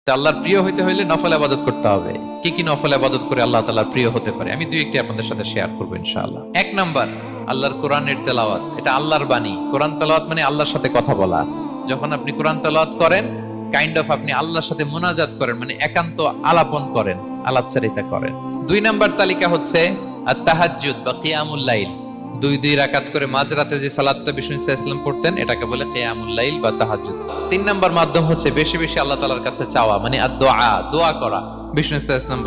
তো আল্লাহর প্রিয় হইতে হইলে নফল ইবাদত করতে হবে। কি কি নফল ইবাদত করে আল্লাহ তাআলার প্রিয় হতে পারে, আমি দুই একটি আপনাদের সাথে শেয়ার করবো ইনশাআল্লাহ। এক নাম্বার, আল্লাহর কোরআনের তেলাওয়াত। এটা আল্লাহর বাণী। কোরআন তেলাওয়াত মানে আল্লাহর সাথে কথা বলা। যখন আপনি কোরআন তেলাওয়াত করেন, কাইন্ড অফ আপনি আল্লাহর সাথে মুনাজাত করেন, মানে একান্ত আলাপন করেন, আলাপচারিতা করেন। দুই নাম্বার তালিকা হচ্ছে আত-তাহাজ্জুদ বা কিয়ামুল লাইল। দুই রাকাত করে মাঝরাতে যে সালাতটা বিষ্ণু ইসা ইসলাম পড়তেন, এটাকে বলে কিয়ামুল লাইল বা তাহাজ্জুদ। তিন নাম্বার মাধ্যম হচ্ছে বেশি বেশি আল্লাহ তাআলার কাছে চাওয়া, মানে আদ-দুআ, দোয়া করা। বিষ্ণু ইসা ইসলাম বলে